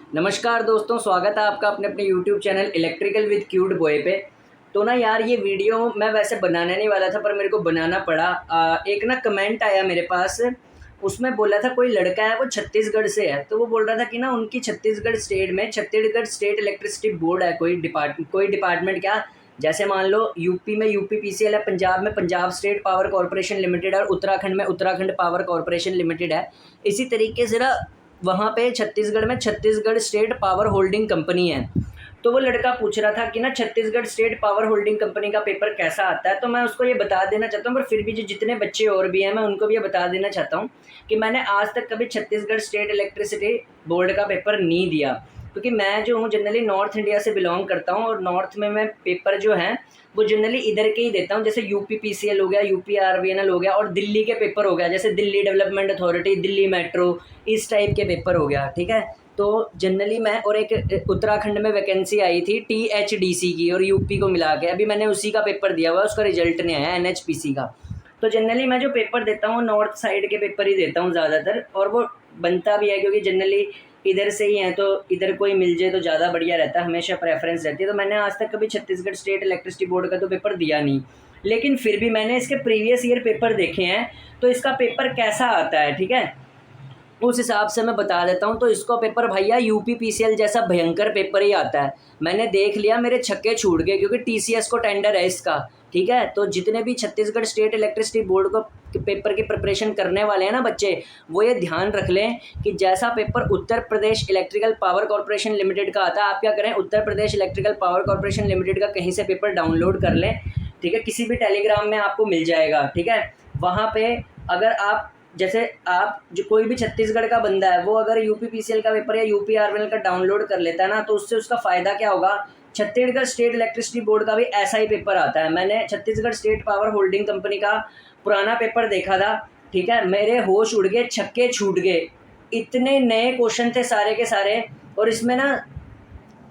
नमस्कार दोस्तों, स्वागत है आपका अपने अपने YouTube channel electrical with cute boy पे। तो ना यार, ये वीडियो मैं वैसे बनाने नहीं वाला था पर मेरे को बनाना पड़ा। एक ना कमेंट आया मेरे पास। उसमें बोला था कोई लड़का है, वो छत्तीसगढ़ से है। तो वो बोल रहा था कि ना उनकी छत्तीसगढ़ स्टेट इलेक्ट्रिसिटी बोर्ड है, कोई डिपार्टमेंट क्या, जैसे मान लो यूपी में यूपी पीसीएल है, पंजाब में Punjab state power corporation limited है और उत्तराखंड में उत्तराखंड पावर कॉरपोरेशन लिमिटेड है। इसी तरीके से ना वहाँ पे छत्तीसगढ़ में Chhattisgarh state power holding company है। तो वो लड़का पूछ रहा था कि ना Chhattisgarh state power holding company का पेपर कैसा आता है। तो मैं उसको ये बता देना चाहता हूँ, पर फिर भी जो जितने बच्चे और भी हैं मैं उनको भी ये बता देना चाहता हूँ कि मैंने आज तक कभी छत्तीसगढ़ स्टेट इलेक्ट्रिसिटी बोर्ड का पेपर नहीं दिया, क्योंकि मैं जो हूँ जनरली नॉर्थ इंडिया से बिलोंग करता हूँ और नॉर्थ में मैं पेपर जो हैं वो जनरली इधर के ही देता हूँ। जैसे यूपी पीसीएल हो गया, यूपी आरवीएनएल हो गया और दिल्ली के पेपर हो गया, जैसे Delhi development authority, Delhi metro, इस टाइप के पेपर हो गया। ठीक है, तो जनरली मैं, और एक उत्तराखंड में वैकेंसी आई थी टीएचडीसी की और यूपी को मिला के, अभी मैंने उसी का पेपर दिया हुआ है, उसका रिजल्ट नहीं आया एनएचपीसी का। तो जनरली मैं जो पेपर देता हूँ नॉर्थ साइड के पेपर ही देता हूँ ज़्यादातर, और वो बनता भी है क्योंकि जनरली इधर से ही हैं तो इधर कोई मिल जाए तो ज़्यादा बढ़िया रहता है, हमेशा प्रेफरेंस रहती है। तो मैंने आज तक कभी छत्तीसगढ़ स्टेट इलेक्ट्रिसिटी बोर्ड का तो पेपर दिया नहीं, लेकिन फिर भी मैंने इसके प्रीवियस ईयर पेपर देखे हैं। तो इसका पेपर कैसा आता है, ठीक है, उस हिसाब से मैं बता देता हूँ। तो इसका पेपर भैया यूपी पीसीएल जैसा भयंकर पेपर ही आता है। मैंने देख लिया, मेरे छक्के छूट गए क्योंकि टीसीएस को टेंडर है इसका। ठीक है, तो जितने भी छत्तीसगढ़ स्टेट इलेक्ट्रिसिटी बोर्ड को पेपर की प्रिपरेशन करने वाले हैं ना बच्चे, वो ये ध्यान रख लें कि जैसा paper Uttar Pradesh electrical power corporation limited का आता है, आप क्या करें, Uttar Pradesh electrical power corporation limited का कहीं से पेपर डाउनलोड कर लें। ठीक है, किसी भी टेलीग्राम में आपको मिल जाएगा। ठीक है, वहाँ पे अगर आप, जैसे आप जो कोई भी छत्तीसगढ़ का बंदा है वो अगर यूपी पीसीएल का पेपर या यूपी आरवीएनएल का डाउनलोड कर लेता है ना, तो उससे उसका फ़ायदा क्या होगा, छत्तीसगढ़ स्टेट इलेक्ट्रिसिटी बोर्ड का भी ऐसा ही पेपर आता है। मैंने Chhattisgarh state power holding company का पुराना पेपर देखा था। ठीक है, मेरे होश उड़ गए, छक्के छूट गए, इतने नए क्वेश्चन थे सारे के सारे। और इसमें ना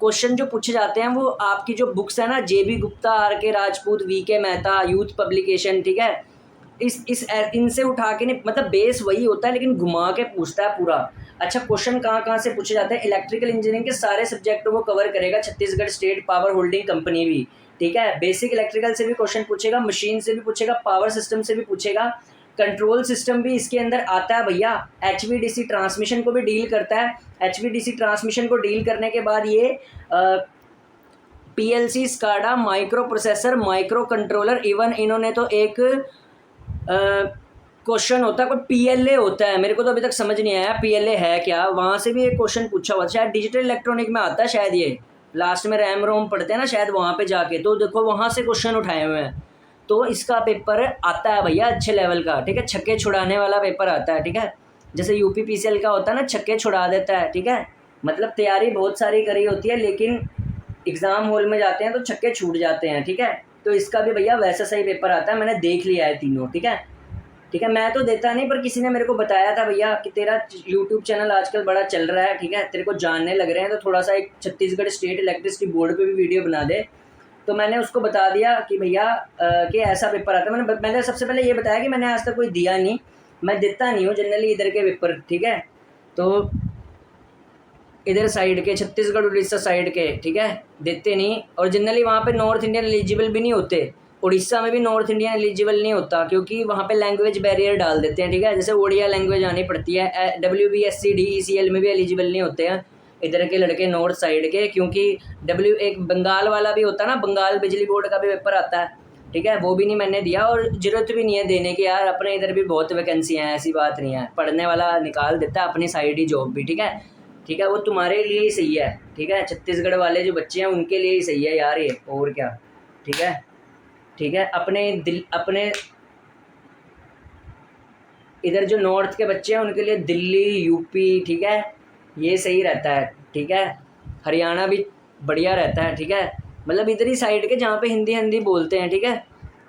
क्वेश्चन जो पूछे जाते हैं वो आपकी जो बुक्स है ना, जेबी गुप्ता, आर के राजपूत, वी के मेहता, यूथ पब्लिकेशन, ठीक है, इस इनसे उठा के नहीं, मतलब बेस वही होता है लेकिन घुमा के पूछता है पूरा। अच्छा, क्वेश्चन कहाँ कहाँ से पूछे जाते हैं, इलेक्ट्रिकल इंजीनियरिंग के सारे सब्जेक्टों को कवर करेगा Chhattisgarh state power holding company भी। ठीक है, बेसिक इलेक्ट्रिकल से भी क्वेश्चन पूछेगा, मशीन से भी पूछेगा, पावर सिस्टम से भी पूछेगा, कंट्रोल सिस्टम भी इसके अंदर आता है भैया। एचवीडीसी ट्रांसमिशन को भी डील करता है। एचवीडीसी ट्रांसमिशन को डील करने के बाद ये PLC, SCADA, micro processor, micro controller, even इन्होंने तो एक क्वेश्चन होता है, कोई पीएलए होता है, मेरे को तो अभी तक समझ नहीं आया पीएलए है क्या, वहाँ से भी एक क्वेश्चन पूछा हुआ, शायद डिजिटल इलेक्ट्रॉनिक में आता है शायद, ये लास्ट में रैम रोम पढ़ते हैं ना शायद, वहाँ पे जाके तो देखो वहाँ से क्वेश्चन उठाए हुए हैं। तो इसका पेपर आता है भैया अच्छे लेवल का। ठीक है, छक्के छुड़ाने वाला पेपर आता है। ठीक है, जैसे यूपी पीसीएल का होता है ना, छक्के छुड़ा देता है। ठीक है, मतलब तैयारी बहुत सारी करी होती है लेकिन एग्ज़ाम हॉल में जाते हैं तो छक्के छूट जाते हैं। ठीक है, तो इसका भी भैया वैसा सही पेपर आता है, मैंने देख लिया है तीनों। ठीक है, ठीक है, मैं तो देता नहीं पर किसी ने मेरे को बताया था भैया कि तेरा यूट्यूब चैनल आजकल बड़ा चल रहा है, ठीक है, तेरे को जानने लग रहे हैं, तो थोड़ा सा एक छत्तीसगढ़ स्टेट इलेक्ट्रिसिटी बोर्ड पे भी वीडियो बना दे। तो मैंने उसको बता दिया कि भैया कि ऐसा पेपर आता है। मैंने सबसे पहले ये बताया कि मैंने आज तक कोई दिया नहीं, मैं देता नहीं हूँ जनरली इधर के पेपर। ठीक है, तो इधर साइड के छत्तीसगढ़ उड़ीसा साइड के, ठीक है, देते नहीं। और जनरली वहाँ पे नॉर्थ इंडियन एलिजिबल भी नहीं होते, उड़ीसा में भी नॉर्थ इंडियन एलिजिबल नहीं होता क्योंकि वहाँ पे लैंग्वेज बैरियर डाल देते हैं। ठीक है, जैसे ओडिया लैंग्वेज आनी पड़ती है। WBSC DECL में भी एलिजिबल नहीं होते हैं इधर के लड़के नॉर्थ साइड के, क्योंकि एक बंगाल वाला भी होता है ना, बंगाल बिजली बोर्ड का भी पेपर आता है। ठीक है, वो भी नहीं मैंने दिया और ज़रूरत भी नहीं है देने की यार, अपने इधर भी बहुत वैकेंसी हैं, ऐसी बात नहीं है, पढ़ने वाला निकाल देता है अपनी साइड ही जॉब भी। ठीक है, ठीक है, वो तुम्हारे लिए ही सही है। ठीक है, छत्तीसगढ़ वाले जो बच्चे हैं उनके लिए ही सही है यार ये, और क्या। ठीक है, ठीक है, अपने इधर जो नॉर्थ के बच्चे हैं उनके लिए दिल्ली, यूपी, ठीक है, ये सही रहता है। ठीक है, हरियाणा भी बढ़िया रहता है। ठीक है, मतलब इधर ही साइड के जहाँ पे हिंदी हिंदी बोलते हैं। ठीक है,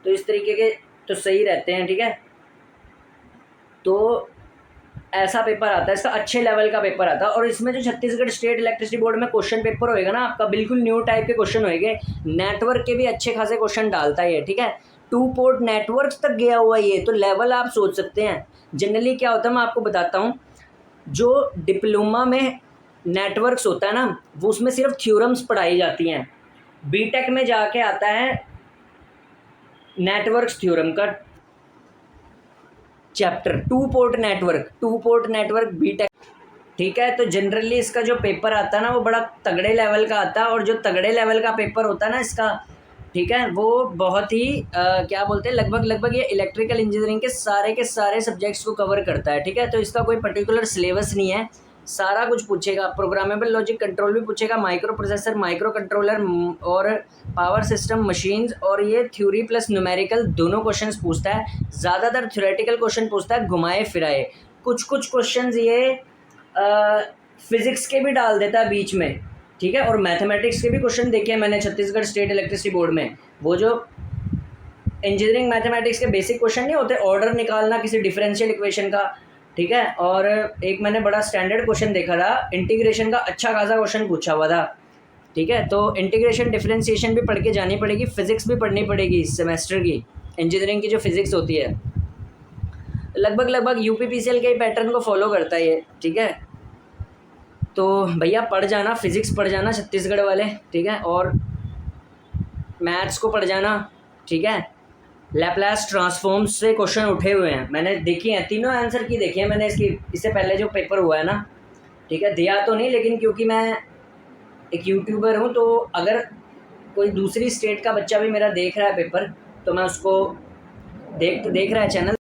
तो इस तरीके के तो सही रहते हैं। ठीक है, तो ऐसा पेपर आता है, इसका अच्छे लेवल का पेपर आता है। और इसमें जो छत्तीसगढ़ स्टेट इलेक्ट्रिसिटी बोर्ड में क्वेश्चन पेपर होएगा ना आपका, बिल्कुल न्यू टाइप के क्वेश्चन होएंगे, नेटवर्क के भी अच्छे खासे क्वेश्चन डालता है ये। ठीक है, 2 पोर्ट नेटवर्क तक गया हुआ ये, तो लेवल आप सोच सकते हैं। जनरली क्या होता है मैं आपको बताता हूँ, जो डिप्लोमा में नेटवर्क्स होता है ना, वो उसमें सिर्फ थ्योरम्स पढ़ाई जाती हैं। बीटेक में जाके आता है नेटवर्क्स थ्योरम का chapter, two port network BTech. ठीक है, तो जनरली इसका जो पेपर आता है ना वो बड़ा तगड़े लेवल का आता है, और जो तगड़े लेवल का पेपर होता है ना इसका, ठीक है, वो बहुत ही क्या बोलते हैं, लगभग लगभग ये इलेक्ट्रिकल इंजीनियरिंग के सारे सब्जेक्ट्स को कवर करता है। ठीक है, तो इसका कोई पर्टिकुलर सिलेबस नहीं है, सारा कुछ पूछेगा, प्रोग्रामेबल लॉजिक कंट्रोल भी पूछेगा, माइक्रो प्रोसेसर, माइक्रो कंट्रोलर और पावर सिस्टम मशीन्स, और ये थ्योरी प्लस न्यूमेरिकल दोनों क्वेश्चंस पूछता है। ज़्यादातर थ्योरेटिकल क्वेश्चन पूछता है घुमाए फिराए, कुछ कुछ क्वेश्चंस ये फिजिक्स के भी डाल देता है बीच में। ठीक है, और मैथमेटिक्स के भी क्वेश्चन देखे हैं मैंने छत्तीसगढ़ स्टेट इलेक्ट्रिसिटी बोर्ड में, वो जो इंजीनियरिंग मैथमेटिक्स के बेसिक क्वेश्चन नहीं होते, ऑर्डर निकालना किसी डिफरेंशियल इक्वेशन का। ठीक है, और एक मैंने बड़ा स्टैंडर्ड क्वेश्चन देखा था इंटीग्रेशन का, अच्छा खासा क्वेश्चन पूछा हुआ था। ठीक है, तो इंटीग्रेशन डिफरेंशिएशन भी पढ़ के जानी पड़ेगी, फिजिक्स भी पढ़नी पड़ेगी इस सेमेस्टर की, इंजीनियरिंग की जो फिजिक्स होती है लगभग लगभग यूपीपीसीएल के पैटर्न को फॉलो करता है ये। ठीक है, तो भैया पढ़ जाना, फिजिक्स पढ़ जाना छत्तीसगढ़ वाले। ठीक है, और मैथ्स को पढ़ जाना। ठीक है, लैपलास ट्रांसफॉर्म्स से क्वेश्चन उठे हुए हैं, मैंने देखी हैं, तीनों आंसर की देखी है मैंने इसकी, इससे पहले जो पेपर हुआ है ना। ठीक है, दिया तो नहीं, लेकिन क्योंकि मैं एक यूट्यूबर हूँ, तो अगर कोई दूसरी स्टेट का बच्चा भी मेरा देख रहा है पेपर, तो मैं उसको देख रहा है चैनल,